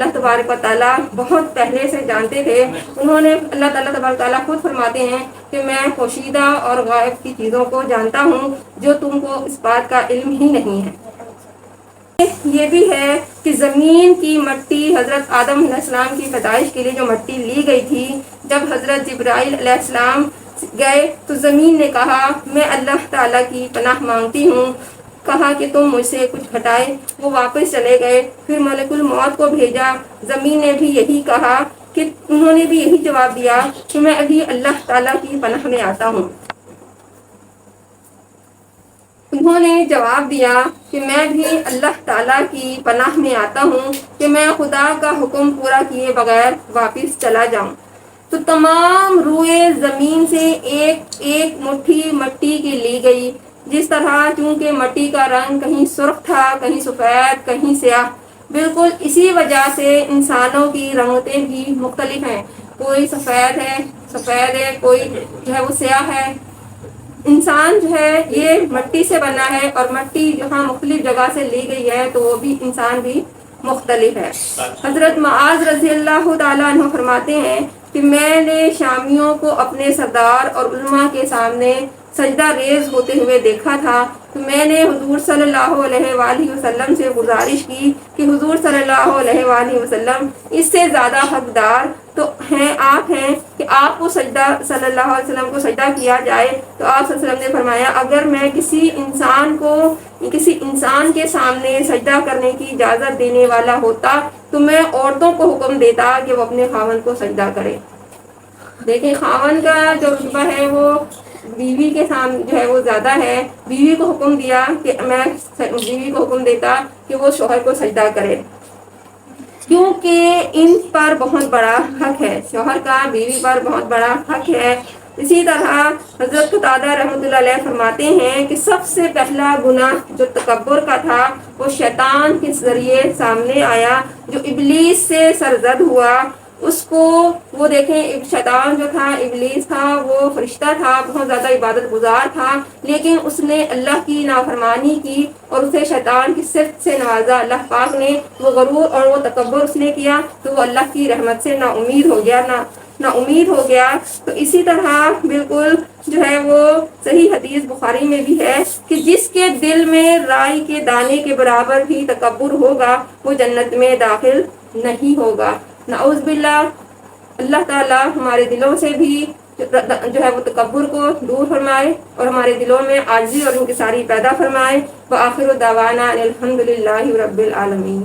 اللہ تبارک و تعالیٰ بہت پہلے سے جانتے تھے. اللہ تعالیٰ تبارک و تعالیٰ خود فرماتے ہیں کہ میں پوشیدہ اور غائب کی چیزوں کو جانتا ہوں جو تم کو اس بات کا علم ہی نہیں ہے. یہ بھی ہے کہ زمین کی مٹی حضرت آدم علیہ السلام کی پیدائش کے لیے جو مٹی لی گئی تھی، جب حضرت جبرائیل علیہ السلام گئے تو زمین نے کہا میں اللہ تعالیٰ کی پناہ مانگتی ہوں. کہا کہ تم مجھ سے کچھ ہٹائے. وہ واپس چلے گئے. پھر ملک الموت کو بھیجا. زمین نے بھی یہی کہا کہ انہوں نے بھی یہی جواب دیا کہ میں ابھی اللہ تعالیٰ کی پناہ میں آتا ہوں. انہوں نے جواب دیا کہ میں بھی اللہ تعالیٰ کی پناہ میں آتا ہوں کہ میں خدا کا حکم پورا کیے بغیر واپس چلا جاؤں. تو تمام روئے زمین سے ایک ایک مٹھی مٹی کی لی گئی. جس طرح چونکہ مٹی کا رنگ کہیں سرخ تھا، کہیں سفید، کہیں سیاہ، بالکل اسی وجہ سے انسانوں کی رنگتیں بھی مختلف ہیں. کوئی سفید ہے، کوئی جو ہے وہ سیاہ ہے. انسان جو ہے یہ مٹی سے بنا ہے، اور مٹی جہاں مختلف جگہ سے لی گئی ہے تو وہ بھی انسان بھی مختلف ہے. حضرت معاذ رضی اللہ تعالیٰ عنہ فرماتے ہیں کہ میں نے شامیوں کو اپنے سردار اور علماء کے سامنے سجدہ ریز ہوتے ہوئے دیکھا تھا. تو میں نے حضور صلی اللہ علیہ وآلہ وسلم سے گزارش کی کہ حضور صلی اللہ علیہ وآلہ وسلم اس سے زیادہ حقدار تو آپ ہیں کہ آپ کو سجدہ صلی اللہ علیہ وسلم کو سجدہ کیا جائے. تو آپ صلی اللہ علیہ وسلم نے فرمایا اگر میں کسی انسان کے سامنے سجدہ کرنے کی اجازت دینے والا ہوتا تو میں عورتوں کو حکم دیتا کہ وہ اپنے خاوند کو سجدہ کرے. دیکھیں خاوند کا جو رتبہ ہے وہ بیوی کے سامنے جو ہے وہ زیادہ ہے. بیوی کو حکم دیا کہ بیوی کو حکم دیتا کہ وہ شوہر کو سجدہ کرے، کیونکہ ان پر بہت بڑا حق ہے. شوہر کا بیوی پر بہت بڑا حق ہے. اسی طرح حضرت قتادہ رحمۃ اللہ علیہ فرماتے ہیں کہ سب سے پہلا گناہ جو تکبر کا تھا وہ شیطان کے ذریعے سامنے آیا، جو ابلیس سے سرزد ہوا. اس کو وہ دیکھیں شیطان جو تھا، ابلیس تھا، وہ فرشتہ تھا، بہت زیادہ عبادت گزار تھا، لیکن اس نے اللہ کی نافرمانی کی اور اسے شیطان کی صفت سے نوازا. اللہ پاک نے وہ غرور اور وہ تکبر اس نے کیا تو وہ اللہ کی رحمت سے نا امید ہو گیا. تو اسی طرح بالکل جو ہے وہ صحیح حدیث بخاری میں بھی ہے کہ جس کے دل میں رائی کے دانے کے برابر بھی تکبر ہوگا وہ جنت میں داخل نہیں ہوگا. نعوذ باللہ. اللہ تعالیٰ ہمارے دلوں سے بھی جو ہے وہ تکبر کو دور فرمائے اور ہمارے دلوں میں عاجزی اور انکساری پیدا فرمائے. وآخر دعوانا الحمد للہ رب العالمین.